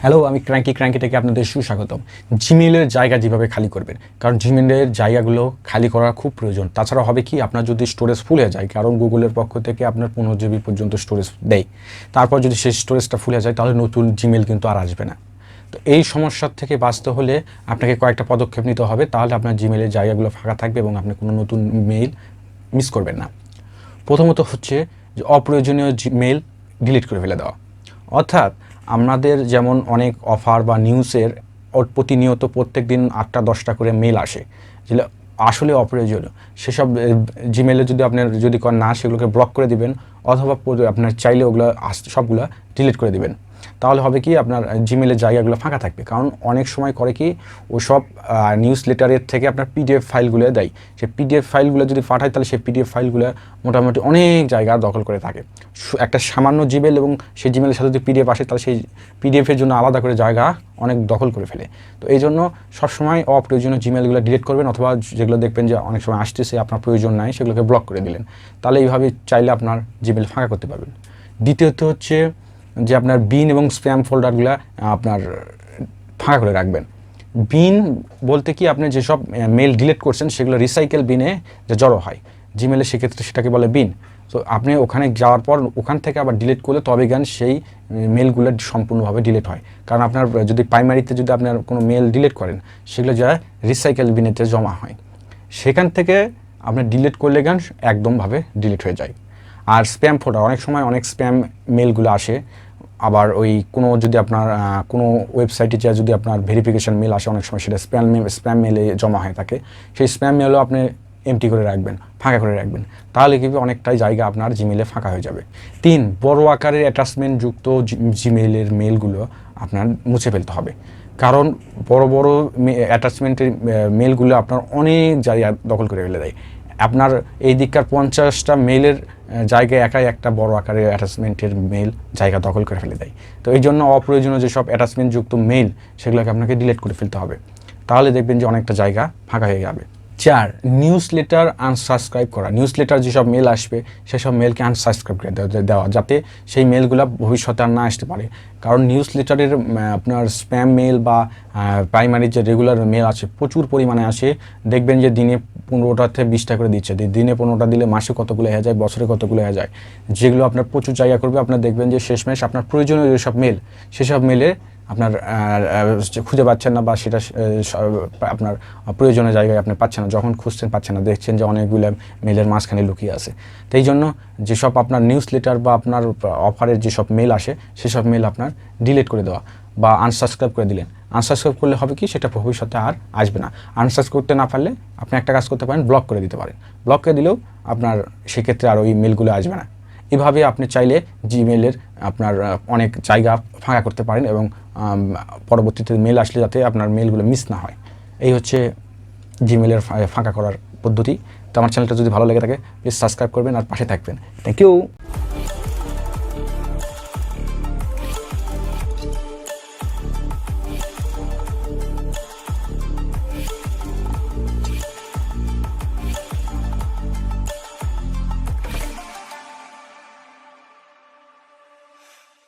Hello, আমি cranky থেকে আপনাদের সুস্বাগতম। জিমেইলের জায়গা যেভাবে খালি করবেন, কারণ জিমেইলের জায়গাগুলো খালি করা খুব প্রয়োজন। তাছাড়া হবে কি, আপনার যদি স্টোরেজ ফুল হয়ে যায়, কারণ গুগলের পক্ষ থেকে আপনার 15 জিবি পর্যন্ত স্টোরেজ দেয়, তারপর যদি সেই স্টোরেজটা ফুল হয়ে যায় তাহলে নতুন জিমেইল কিন্তু আর আসবে না। তো এই সমস্যার থেকে বাঁচতে হলে আপনাকে কয়েকটা পদক্ষেপ নিতে হবে, তাহলে আপনার জিমেইলের জায়গাগুলো ফাঁকা থাকবে এবং আপনি কোনো নতুন মেইল মিস করবেন না। প্রথমত হচ্ছে যে অপ্রয়োজনীয় মেইল ডিলিট করে ফেলে দেওয়া। অর্থাৎ আমাদের যেমন অনেক অফার বা নিউজের প্রতিনিয়ত প্রত্যেক দিন 8টা-10টা করে মেল আসে, যেগুলো আসলে অপ্রয়োজনীয়। সেসব জিমেলে যদি আপনার না সেগুলোকে ব্লক করে দিবেন, অথবা আপনার চাইলে ওগুলো সবগুলো ডিলিট করে দিবেন। তাহলে হবে কি, আপনার জিমেলের জায়গাগুলো ফাঁকা থাকবে। কারণ অনেক সময় করে কি, ওসব নিউজ লেটারের থেকে আপনার পিডিএফ ফাইলগুলো দেয়। সেই পিডিএফ ফাইলগুলো যদি পাঠায় তাহলে সেই পিডিএফ ফাইলগুলো মোটামুটি অনেক জায়গা দখল করে থাকে। একটা সামান্য জিমেল এবং সেই জিমেলের সাথে যদি পিডিএফ আসে তাহলে সেই পিডিএফের জন্য আলাদা করে জায়গা অনেক দখল করে ফেলে। তো এই জন্য সবসময় অপ্রয়োজনীয় জিমেলগুলো ডিলিট করবেন, অথবা যেগুলো দেখবেন যে অনেক সময় আসতেছে আপনার প্রয়োজন নাই সেগুলোকে ব্লক করে দিলেন। তাহলে এইভাবে চাইলে আপনার জিমেল ফাঁকা করতে পারবেন। দ্বিতীয়ত হচ্ছে যে আপনার বিন এবং স্প্যাম ফোল্ডারগুলো আপনার ফাঁকা করে রাখবেন। বিন বলতে কি, আপনি যেসব মেল ডিলিট করছেন সেগুলো রিসাইকেল বিনে যে জড়ো হয় জিমেলে, সেক্ষেত্রে সেটাকে বলে বিন। তো আপনি ওখানে যাওয়ার পর ওখান থেকে আবার ডিলিট করলে তবে জ্ঞান সেই মেলগুলো সম্পূর্ণভাবে ডিলিট হয়। কারণ আপনার যদি প্রাইমারিতে যদি আপনার কোনো মেল ডিলিট করেন সেগুলো যা রিসাইকেল বিনেতে জমা হয়, সেখান থেকে আপনি ডিলিট করলে জ্ঞান একদমভাবে ডিলিট হয়ে যায়। আর স্প্যাম ফোল্ডার, অনেক সময় অনেক স্প্যাম মেলগুলো আসে। আবার ওই কোনো যদি আপনার কোনো ওয়েবসাইটে যা যদি আপনার ভেরিফিকেশান মেল আসে, অনেক সময় সেটা স্প্যাম মেলে জমা হয়ে থাকে। সেই স্প্যাম মেলও আপনি এমটি করে রাখবেন, ফাঁকা করে রাখবেন। তাহলে কি অনেকটাই জায়গা আপনার জিমেলে ফাঁকা হয়ে যাবে। 3, বড় আকারের অ্যাটাচমেন্ট যুক্ত জিমেইলের মেলগুলো আপনার মুছে ফেলতে হবে। কারণ বড় বড় অ্যাটাচমেন্টের মেলগুলো আপনার অনেক জায়গা দখল করে ফেলে দেয়। আপনার এই দিককার 50টা মেইলের জায়গায় একাই একটা বড় আকারের অ্যাটাচমেন্টের মেইল জায়গা দখল করে ফেলে দেয়। তো এই জন্য অপ্রয়োজনীয় যেসব অ্যাটাচমেন্টযুক্ত মেইল সেগুলোকে আপনাকে ডিলিট করে ফেলতে হবে। তাহলে দেখবেন যে অনেকটা জায়গা ফাঁকা হয়ে যাবে। 4, নিউজ লেটার আনসাবস্ক্রাইব করা। নিউজ লেটার যেসব মেল আসবে সেসব মেলকে আনসাবস্ক্রাইব করে দেওয়া, যাতে সেই মেলগুলো ভবিষ্যতে আর না আসতে পারে। কারণ নিউজ লেটারের আপনার স্প্যাম মেল বা প্রাইমারি যে রেগুলার মেল আছে প্রচুর পরিমাণে আসে। দেখবেন যে দিনে 15টা থেকে 20টা করে দিচ্ছে। দিনে 15টা দিলে মাসে কতগুলো হয়ে যায়, বছরে কতগুলো হয়ে যায়, যেগুলো আপনার প্রচুর জায়গা করবে। আপনার দেখবেন যে শেষমেশ আপনার প্রয়োজনীয় যেসব মেল সেসব মেলে আপনার খুঁজে পাচ্ছেন না, বা সেটা আপনার প্রয়োজনীয় জায়গায় আপনি পাচ্ছেন না। যখন খুঁজছেন পাচ্ছেন না, দেখছেন যে অনেকগুলো মেলের মাঝখানে লুকিয়ে আছে। তো এই জন্য যেসব আপনার নিউজ লেটার বা আপনার অফারের যেসব মেল আসে সেসব মেল আপনার ডিলিট করে দেওয়া বা আনসাবস্ক্রাইব করে দিলেন। আনসাবস্ক্রাইব করলে হবে কি, সেটা ভবিষ্যতে আর আসবে না। আনসাবস্ক্রাইব করতে না পারলে আপনি একটা কাজ করতে পারেন, ব্লক করে দিতে পারেন। ব্লক করে দিলেও আপনার সেক্ষেত্রে আর ওই মেলগুলো আসবে না। এভাবে আপনি চাইলে জিমেলের আপনার অনেক জায়গা ফাঁকা করতে পারেন, এবং পরবর্তীতে মেল আসলে যাতে আপনার মেলগুলো মিস না হয়। এই হচ্ছে জিমেলের ফাঁকা করার পদ্ধতি। তো আমার চ্যানেলটা যদি ভালো লেগে থাকে প্লিজ সাবস্ক্রাইব করবেন আর পাশে থাকবেন। Thank you.